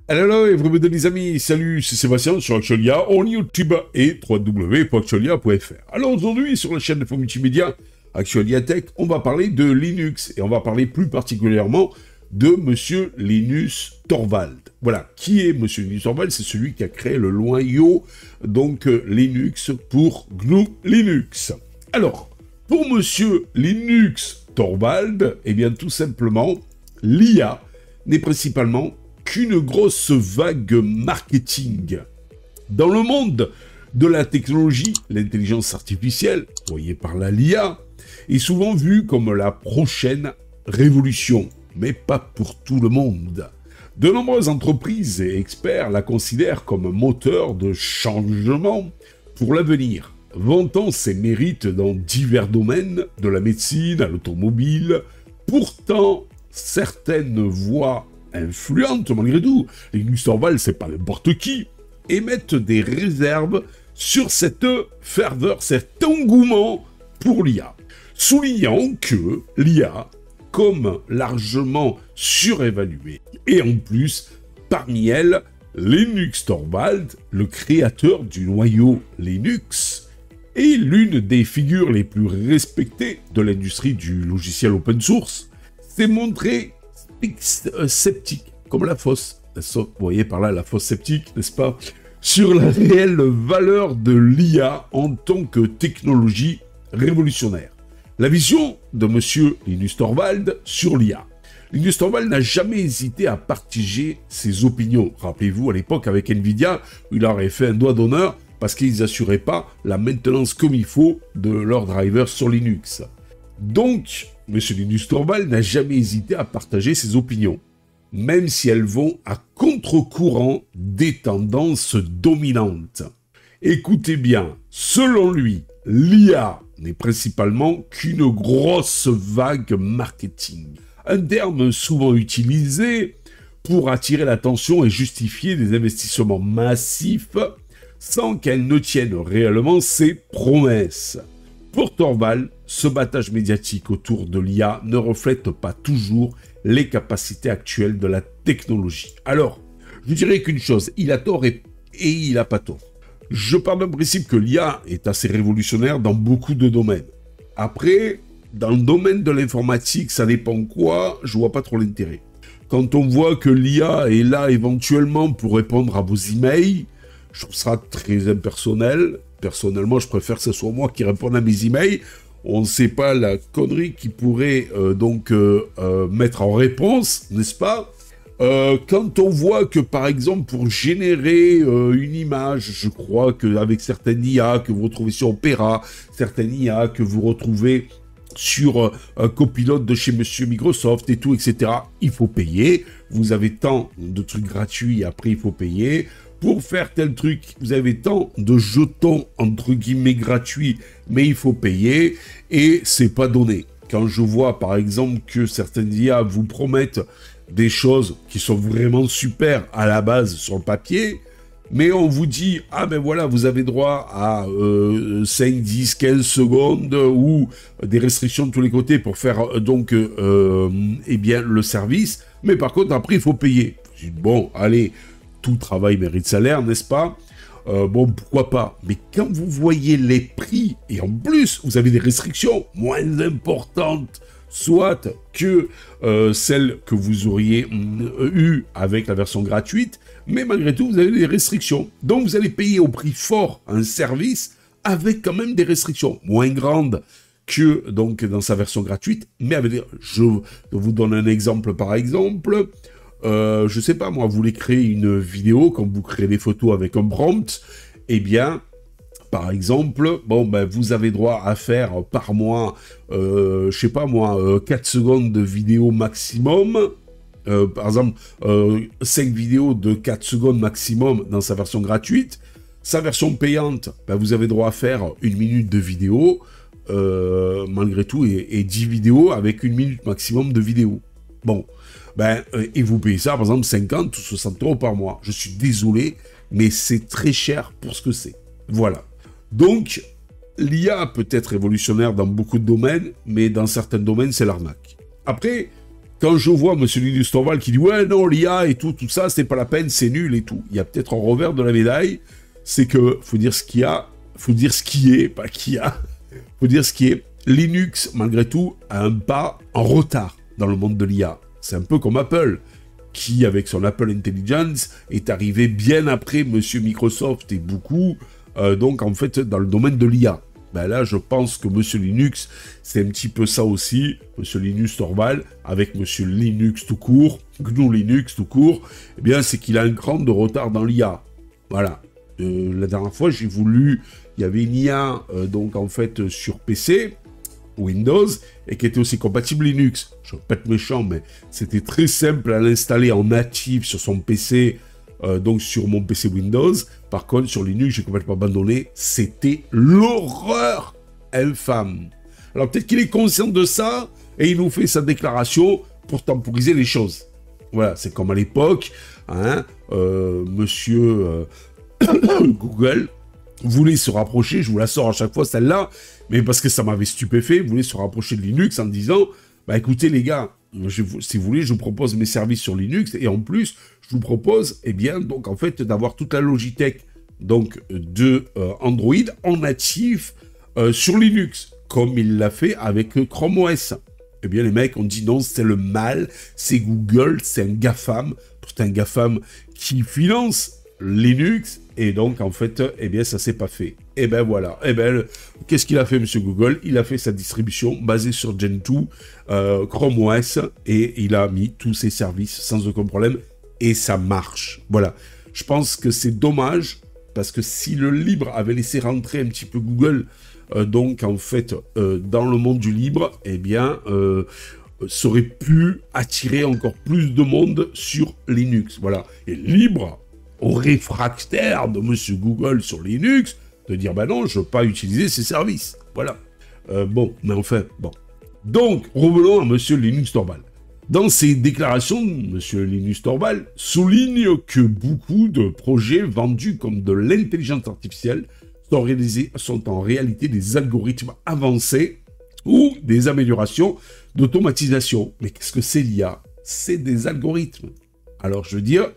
Hello et bienvenue les amis, salut, c'est Sébastien sur Actualia, on YouTube et www.actualia.fr. Alors aujourd'hui sur la chaîne d'info multimédia Actualia Tech, on va parler de Linux et on va parler plus particulièrement de Monsieur Linus Torvald. Voilà, qui est Monsieur Linus Torvald? C'est celui qui a créé le noyau donc Linux pour GNU Linux. Alors, pour Monsieur Linus Torvald, eh bien tout simplement, l'IA n'est principalement qu'une grosse vague marketing. Dans le monde de la technologie, l'intelligence artificielle, voyez par là l'IA, est souvent vue comme la prochaine révolution, mais pas pour tout le monde. De nombreuses entreprises et experts la considèrent comme un moteur de changement pour l'avenir, vantant ses mérites dans divers domaines, de la médecine à l'automobile. Pourtant, certaines voix influentes malgré tout, Linus Torvald c'est pas n'importe qui, émettent des réserves sur cette ferveur, cet engouement pour l'IA, soulignant que l'IA, comme largement surévaluée, et en plus, parmi elles, Linus Torvald, le créateur du noyau Linux, est l'une des figures les plus respectées de l'industrie du logiciel open source, s'est montré sceptique, comme la fosse. Vous voyez par là la fosse sceptique, n'est-ce pas? Sur la réelle valeur de l'IA en tant que technologie révolutionnaire. La vision de Monsieur Linus Torvald sur l'IA. Linus Torvald n'a jamais hésité à partager ses opinions. Rappelez-vous, à l'époque, avec Nvidia, il aurait fait un doigt d'honneur parce qu'ils n'assuraient pas la maintenance comme il faut de leurs drivers sur Linux. Donc, M. Linus Torvald n'a jamais hésité à partager ses opinions, même si elles vont à contre-courant des tendances dominantes. Écoutez bien, selon lui, l'IA n'est principalement qu'une grosse vague marketing, un terme souvent utilisé pour attirer l'attention et justifier des investissements massifs sans qu'elle ne tienne réellement ses promesses. Pour Torvald, ce battage médiatique autour de l'IA ne reflète pas toujours les capacités actuelles de la technologie. Alors, je dirais qu'une chose, il a tort et il n'a pas tort. Je pars d'un principe que l'IA est assez révolutionnaire dans beaucoup de domaines. Après, dans le domaine de l'informatique, ça dépend quoi, je vois pas trop l'intérêt. Quand on voit que l'IA est là éventuellement pour répondre à vos emails, je trouve ça très impersonnel. Personnellement, je préfère que ce soit moi qui réponde à mes emails. On ne sait pas la connerie qu'il pourrait mettre en réponse, n'est-ce pas? Quand on voit que, par exemple, pour générer une image, je crois qu'avec certaines IA que vous retrouvez sur Opera, certaines IA que vous retrouvez sur un copilote de chez Monsieur Microsoft et tout, etc., il faut payer. Vous avez tant de trucs gratuits, après il faut payer. Pour faire tel truc, vous avez tant de jetons, entre guillemets, gratuits, mais il faut payer, et c'est pas donné. Quand je vois, par exemple, que certaines IA vous promettent des choses qui sont vraiment super à la base sur le papier, mais on vous dit, ah ben voilà, vous avez droit à 5, 10, 15 secondes, ou des restrictions de tous les côtés pour faire, eh bien, le service, mais par contre, après, il faut payer. Je dis, bon, allez, tout travail mérite salaire, n'est-ce pas? Bon, pourquoi pas? Mais quand vous voyez les prix, et en plus, vous avez des restrictions moins importantes, soit que celles que vous auriez eues avec la version gratuite, mais malgré tout, vous avez des restrictions. Donc, vous allez payer au prix fort un service avec quand même des restrictions moins grandes que donc dans sa version gratuite, mais avec je vous donne un exemple par exemple. Je sais pas, moi, vous voulez créer une vidéo, comme vous créez des photos avec un prompt, eh bien, par exemple, bon, ben, vous avez droit à faire par mois, je sais pas moi, 4 secondes de vidéo maximum, par exemple, 5 vidéos de 4 secondes maximum dans sa version gratuite. Sa version payante, ben, vous avez droit à faire 1 minute de vidéo, malgré tout, et 10 vidéos avec 1 minute maximum de vidéo. Bon. Ben, et vous payez ça, par exemple, 50 ou 60 € par mois. Je suis désolé, mais c'est très cher pour ce que c'est. Voilà. Donc, l'IA peut être révolutionnaire dans beaucoup de domaines, mais dans certains domaines, c'est l'arnaque. Après, quand je vois M. Linus Torvald qui dit « Ouais, non, l'IA et tout ça, c'est pas la peine, c'est nul et tout », il y a peut-être un revers de la médaille, c'est que faut dire ce qu'il y a, faut dire ce qui est, pas qui a, faut dire ce qui est. Linux, malgré tout, a un pas en retard dans le monde de l'IA. C'est un peu comme Apple, qui, avec son Apple Intelligence, est arrivé bien après Monsieur Microsoft et beaucoup, donc en fait, dans le domaine de l'IA. Ben là, je pense que Monsieur Linux, c'est un petit peu ça aussi, Monsieur Linus Torvald, avec Monsieur Linux tout court, GNU Linux tout court, eh bien, c'est qu'il a un cran de retard dans l'IA. Voilà. La dernière fois, j'ai voulu... Il y avait une IA, donc en fait, sur PC, Windows, et qui était aussi compatible Linux. Je vais pas être méchant, mais c'était très simple à l'installer en natif sur son PC, donc sur mon PC Windows. Par contre, sur Linux, j'ai complètement abandonné. C'était l'horreur infâme. Alors peut-être qu'il est conscient de ça, et il nous fait sa déclaration pour temporiser les choses. Voilà, c'est comme à l'époque, hein, monsieur Google voulait se rapprocher, je vous la sors à chaque fois celle-là, mais parce que ça m'avait stupéfait, voulait se rapprocher de Linux en disant, bah écoutez les gars, si vous voulez, je vous propose mes services sur Linux, et en plus, je vous propose, eh bien, donc en fait, d'avoir toute la Logitech, donc de Android en natif sur Linux, comme il l'a fait avec Chrome OS. Eh bien, les mecs ont dit non, c'est le mal, c'est Google, c'est un GAFAM, c'est un GAFAM qui finance Linux, et donc, en fait, eh bien, ça s'est pas fait. Et ben voilà. Et ben, qu'est-ce qu'il a fait, monsieur Google? Il a fait sa distribution basée sur Gen 2, Chrome OS, et il a mis tous ses services sans aucun problème, et ça marche. Voilà. Je pense que c'est dommage, parce que si le libre avait laissé rentrer un petit peu Google, donc, en fait, dans le monde du libre, eh bien... ça aurait pu attirer encore plus de monde sur Linux. Voilà. Et libre au réfractaire de monsieur Google sur Linux, de dire, bah non, je ne veux pas utiliser ces services. Voilà. Bon, mais enfin, bon. Donc, revenons à monsieur Linus Torvald. Dans ses déclarations, monsieur Linus Torvald souligne que beaucoup de projets vendus comme de l'intelligence artificielle sont en réalité des algorithmes avancés ou des améliorations d'automatisation. Mais qu'est-ce que c'est l'IA? C'est des algorithmes. Alors, je veux dire,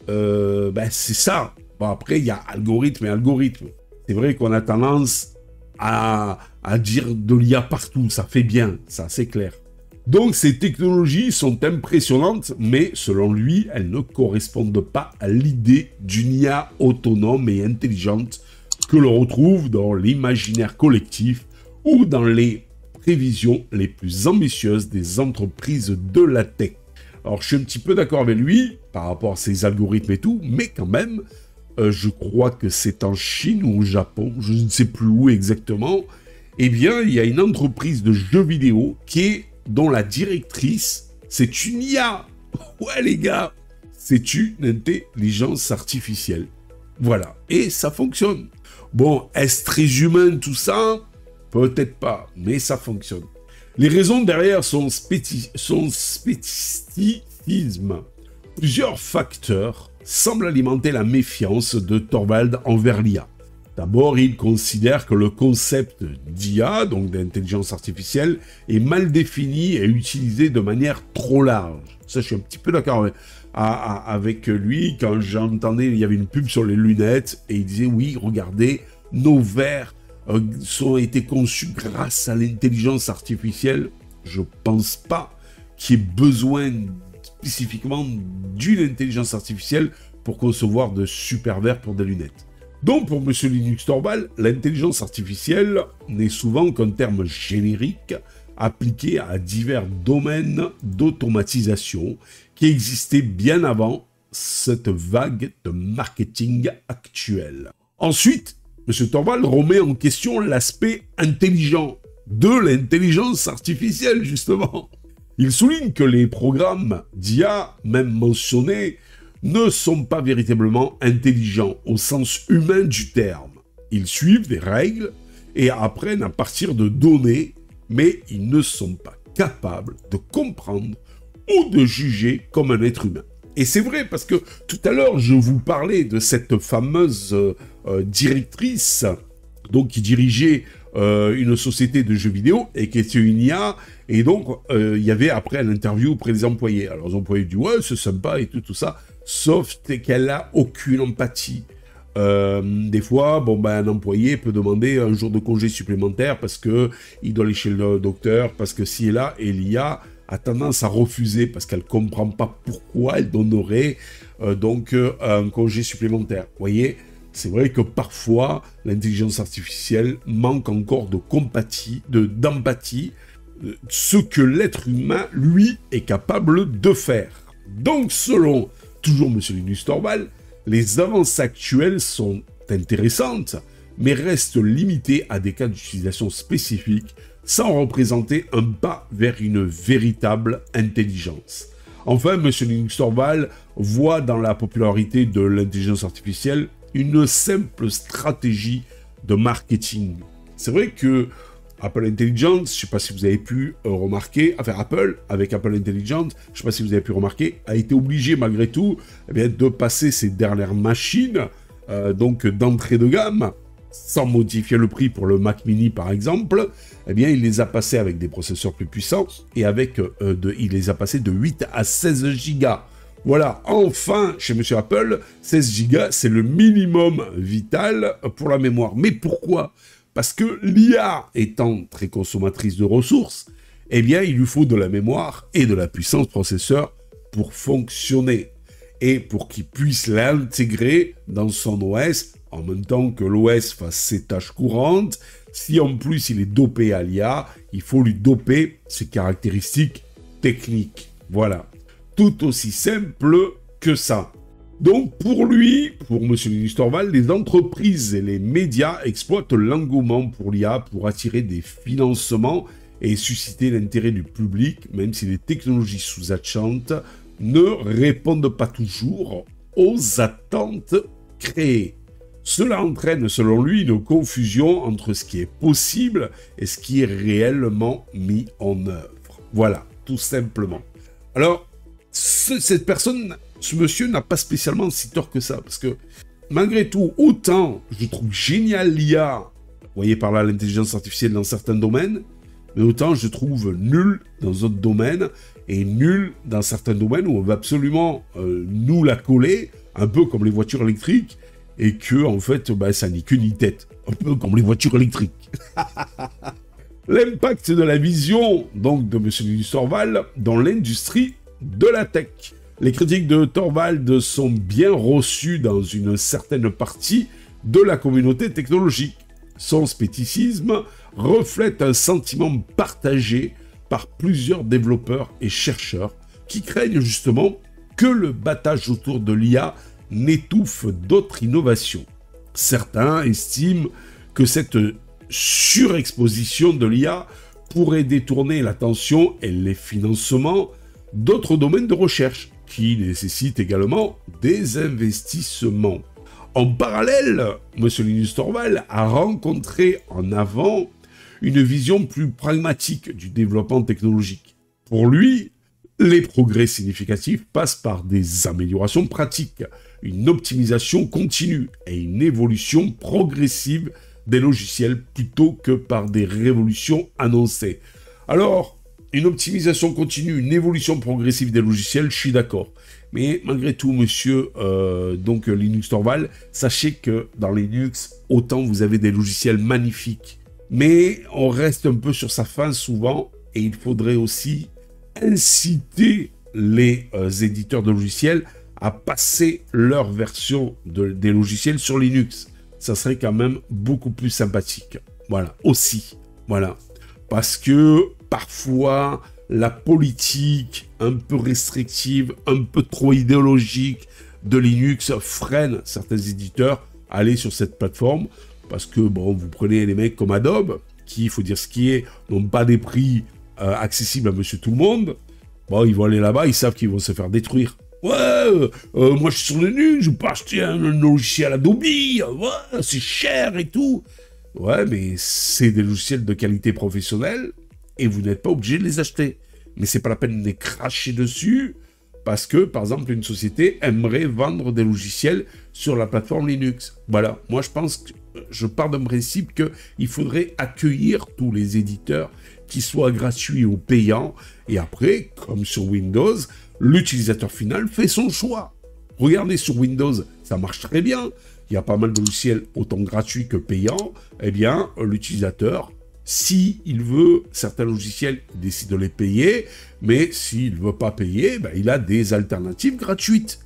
c'est ça. Bon, après, il y a algorithme et algorithme. C'est vrai qu'on a tendance à dire de l'IA partout. Ça fait bien, ça, c'est clair. Donc, ces technologies sont impressionnantes, mais selon lui, elles ne correspondent pas à l'idée d'une IA autonome et intelligente que l'on retrouve dans l'imaginaire collectif ou dans les prévisions les plus ambitieuses des entreprises de la tech. Alors, je suis un petit peu d'accord avec lui par rapport à ces algorithmes et tout, mais quand même, je crois que c'est en Chine ou au Japon, je ne sais plus où exactement, eh bien, il y a une entreprise de jeux vidéo dont la directrice, c'est une IA. Ouais, les gars, c'est une intelligence artificielle. Voilà, et ça fonctionne. Bon, est-ce très humain tout ça? Peut-être pas, mais ça fonctionne. Les raisons derrière son spécificisme. Plusieurs facteurs semblent alimenter la méfiance de Torvald envers l'IA. D'abord, il considère que le concept d'IA, donc d'intelligence artificielle, est mal défini et utilisé de manière trop large. Ça, je suis un petit peu d'accord avec lui. Quand j'entendais, il y avait une pub sur les lunettes et il disait, oui, regardez, nos verres ont été conçus grâce à l'intelligence artificielle. Je pense pas qu'il y ait besoin spécifiquement d'une intelligence artificielle pour concevoir de super verres pour des lunettes. Donc, pour M. Linus Torvald, l'intelligence artificielle n'est souvent qu'un terme générique appliqué à divers domaines d'automatisation qui existaient bien avant cette vague de marketing actuelle. Ensuite, M. Torvald remet en question l'aspect intelligent de l'intelligence artificielle, justement. Il souligne que les programmes d'IA, même mentionnés, ne sont pas véritablement intelligents au sens humain du terme. Ils suivent des règles et apprennent à partir de données, mais ils ne sont pas capables de comprendre ou de juger comme un être humain. Et c'est vrai, parce que tout à l'heure, je vous parlais de cette fameuse directrice donc, qui dirigeait une société de jeux vidéo et qui était une IA. Et donc, il y avait après une interview auprès des employés. Alors, les employés disent « Ouais, c'est sympa et tout ça. » Sauf qu'elle n'a aucune empathie. Des fois, un employé peut demander un jour de congé supplémentaire parce qu'il doit aller chez le docteur, parce que si et là, et l'IA a tendance à refuser parce qu'elle ne comprend pas pourquoi elle donnerait un congé supplémentaire. Vous voyez, c'est vrai que parfois, l'intelligence artificielle manque encore d'empathie, ce que l'être humain, lui, est capable de faire. Donc, selon toujours M. Linus Torvalds, les avancées actuelles sont intéressantes, mais restent limitées à des cas d'utilisation spécifiques, sans représenter un pas vers une véritable intelligence. Enfin, M. Linus Torvalds voit dans la popularité de l'intelligence artificielle une simple stratégie de marketing. C'est vrai que Apple Intelligence, je ne sais pas si vous avez pu remarquer, Apple, avec Apple Intelligence, je ne sais pas si vous avez pu remarquer, a été obligé malgré tout de passer ses dernières machines, d'entrée de gamme, sans modifier le prix pour le Mac Mini par exemple, il les a passés avec des processeurs plus puissants, et il les a passés de 8 à 16 gigas. Voilà, enfin, chez M. Apple, 16 gigas, c'est le minimum vital pour la mémoire. Mais pourquoi ? Parce que l'IA étant très consommatrice de ressources, il lui faut de la mémoire et de la puissance processeur pour fonctionner. Et pour qu'il puisse l'intégrer dans son OS, en même temps que l'OS fasse ses tâches courantes, si en plus il est dopé à l'IA, il faut lui doper ses caractéristiques techniques. Voilà. Tout aussi simple que ça. Donc pour lui, pour M. Linus Torvalds, les entreprises et les médias exploitent l'engouement pour l'IA pour attirer des financements et susciter l'intérêt du public, même si les technologies sous-jacentes ne répondent pas toujours aux attentes créées. Cela entraîne, selon lui, une confusion entre ce qui est possible et ce qui est réellement mis en œuvre. Voilà, tout simplement. Alors, ce monsieur n'a pas spécialement si tort que ça, parce que malgré tout, autant je trouve génial l'IA, vous voyez par là l'intelligence artificielle dans certains domaines, mais autant je trouve nul dans d'autres domaines, et nul dans certains domaines où on va absolument nous la coller, un peu comme les voitures électriques, et que en fait, ça n'est qu'une tête, un peu comme les voitures électriques. L'impact de la vision, donc, de M. Linus Torvalds dans l'industrie de la tech. Les critiques de Torvalds sont bien reçues dans une certaine partie de la communauté technologique. Son scepticisme reflète un sentiment partagé par plusieurs développeurs et chercheurs qui craignent justement que le battage autour de l'IA n'étouffe d'autres innovations. Certains estiment que cette surexposition de l'IA pourrait détourner l'attention et les financements d'autres domaines de recherche qui nécessitent également des investissements. En parallèle, M. Linus Torvalds a rencontré en avant une vision plus pragmatique du développement technologique. Pour lui, les progrès significatifs passent par des améliorations pratiques, une optimisation continue et une évolution progressive des logiciels plutôt que par des révolutions annoncées. Alors, une optimisation continue, une évolution progressive des logiciels, je suis d'accord. Mais malgré tout, monsieur Linus Torvalds, sachez que dans Linux, autant vous avez des logiciels magnifiques, mais on reste un peu sur sa fin souvent, et il faudrait aussi inciter les éditeurs de logiciels à passer leur version des logiciels sur Linux. Ça serait quand même beaucoup plus sympathique. Voilà, aussi. Voilà. Parce que parfois, la politique un peu restrictive, un peu trop idéologique de Linux freine certains éditeurs à aller sur cette plateforme. Parce que, vous prenez les mecs comme Adobe, qui, il faut dire ce qui est, n'ont pas des prix accessibles à monsieur tout le monde. Ils vont aller là-bas, ils savent qu'ils vont se faire détruire. Ouais, moi je suis sur Linux, je peux acheter un logiciel Adobe, ouais, c'est cher et tout. Ouais, mais c'est des logiciels de qualité professionnelle et vous n'êtes pas obligé de les acheter. Mais c'est pas la peine de les cracher dessus parce que, par exemple, une société aimerait vendre des logiciels sur la plateforme Linux. Voilà, moi je pense que je pars d'un principe qu'il faudrait accueillir tous les éditeurs, qu'ils soient gratuits ou payants, et après, comme sur Windows, l'utilisateur final fait son choix. Regardez sur Windows, ça marche très bien. Il y a pas mal de logiciels autant gratuits que payants. Eh bien, l'utilisateur, s'il veut certains logiciels, il décide de les payer, mais s'il ne veut pas payer, ben, il a des alternatives gratuites.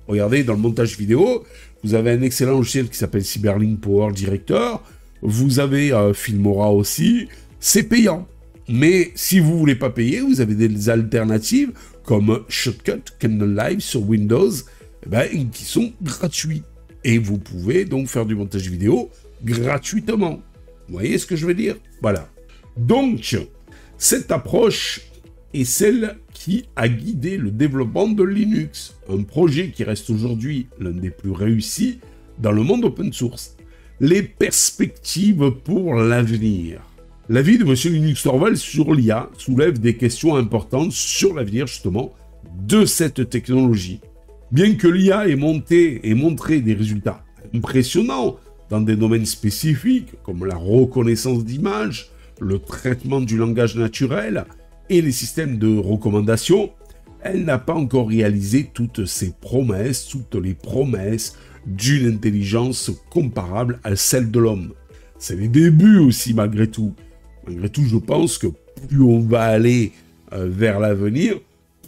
Regardez, dans le montage vidéo, vous avez un excellent logiciel qui s'appelle Cyberlink Power Director. Vous avez Filmora aussi. C'est payant. Mais si vous ne voulez pas payer, vous avez des alternatives comme Shotcut, Kdenlive sur Windows, eh ben, qui sont gratuits. Et vous pouvez donc faire du montage vidéo gratuitement. Vous voyez ce que je veux dire? Voilà. Donc, cette approche est celle qui a guidé le développement de Linux, un projet qui reste aujourd'hui l'un des plus réussis dans le monde open source. Les perspectives pour l'avenir. L'avis de M. Linus Torvalds sur l'IA soulève des questions importantes sur l'avenir, justement, de cette technologie. Bien que l'IA ait montré des résultats impressionnants dans des domaines spécifiques, comme la reconnaissance d'images, le traitement du langage naturel et les systèmes de recommandation, elle n'a pas encore réalisé toutes les promesses d'une intelligence comparable à celle de l'homme. C'est les débuts aussi, malgré tout. Malgré tout, je pense que plus on va aller vers l'avenir,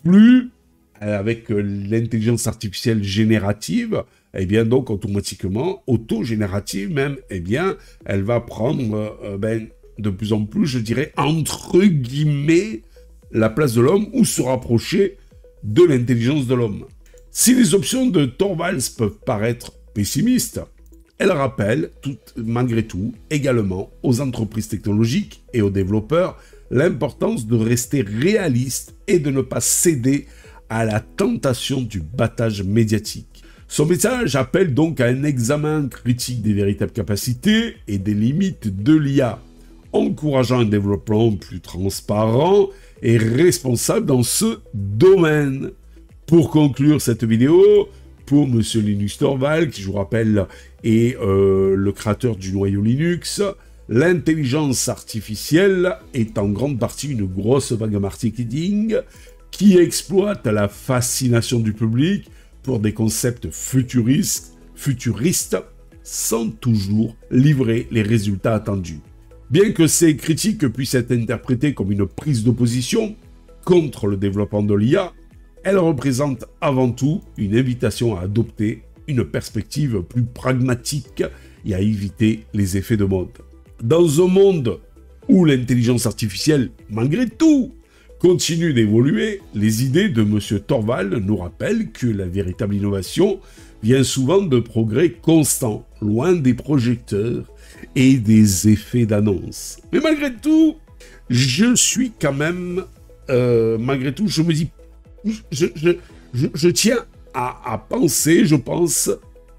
plus, avec l'intelligence artificielle générative, eh bien, donc, automatiquement, auto-générative même, eh bien, elle va prendre, de plus en plus, je dirais, entre guillemets, la place de l'homme ou se rapprocher de l'intelligence de l'homme. Si les options de Torvalds peuvent paraître pessimistes, elles rappellent, malgré tout, également aux entreprises technologiques et aux développeurs l'importance de rester réaliste et de ne pas céder à la tentation du battage médiatique. Son message appelle donc à un examen critique des véritables capacités et des limites de l'IA, encourageant un développement plus transparent et responsable dans ce domaine. Pour conclure cette vidéo, pour M. Linus Torvalds, qui je vous rappelle est le créateur du noyau Linux, l'intelligence artificielle est en grande partie une grosse vague marketing qui exploite la fascination du public pour des concepts futuristes sans toujours livrer les résultats attendus. Bien que ces critiques puissent être interprétées comme une prise d'opposition contre le développement de l'IA, elles représentent avant tout une invitation à adopter une perspective plus pragmatique et à éviter les effets de mode. Dans un monde où l'intelligence artificielle, malgré tout, continue d'évoluer, les idées de M. Torvalds nous rappellent que la véritable innovation vient souvent de progrès constants, loin des projecteurs et des effets d'annonce. Mais malgré tout, je suis quand même... malgré tout, je me dis... Je tiens à penser, je pense...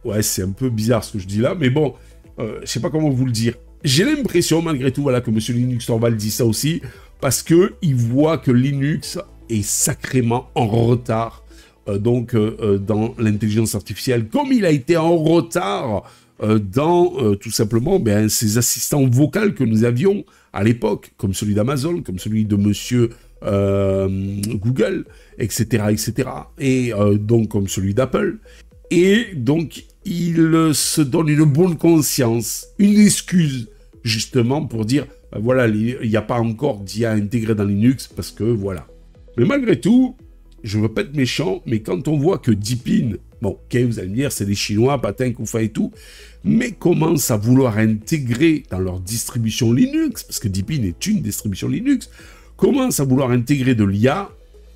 Ouais, c'est un peu bizarre ce que je dis là, mais bon, je sais pas comment vous le dire. J'ai l'impression, malgré tout, voilà, que M. Linus Torvalds dit ça aussi, parce qu'il voit que Linux est sacrément en retard dans l'intelligence artificielle, comme il a été en retard dans tout simplement ces assistants vocaux que nous avions à l'époque, comme celui d'Amazon, comme celui de Monsieur Google, etc., etc., et donc comme celui d'Apple. Et donc, il se donne une bonne conscience, une excuse, justement, pour dire, voilà, il n'y a pas encore d'IA intégrée dans Linux, parce que voilà. Mais malgré tout, je ne veux pas être méchant, mais quand on voit que Deepin, bon, ok, vous allez me dire, c'est des Chinois, Patin, Kufa et tout, mais commencent à vouloir intégrer dans leur distribution Linux, parce que Deepin est une distribution Linux, commencent à vouloir intégrer de l'IA,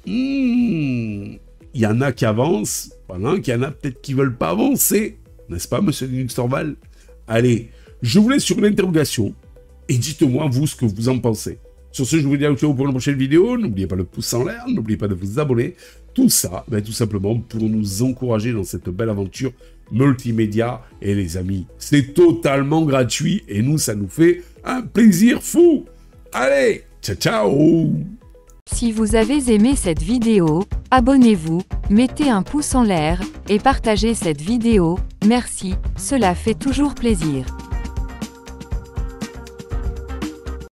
il y en a qui avancent, pendant qu'il y en a peut-être qui ne veulent pas avancer, n'est-ce pas, monsieur Linus Torvalds? Allez, je vous laisse sur une interrogation, et dites-moi, vous, ce que vous en pensez. Sur ce, je vous dis à bientôt pour une prochaine vidéo. N'oubliez pas le pouce en l'air, n'oubliez pas de vous abonner. Tout ça, tout simplement pour nous encourager dans cette belle aventure multimédia. Et les amis, c'est totalement gratuit et nous, ça nous fait un plaisir fou. Allez, ciao, ciao! Si vous avez aimé cette vidéo, abonnez-vous, mettez un pouce en l'air et partagez cette vidéo. Merci, cela fait toujours plaisir.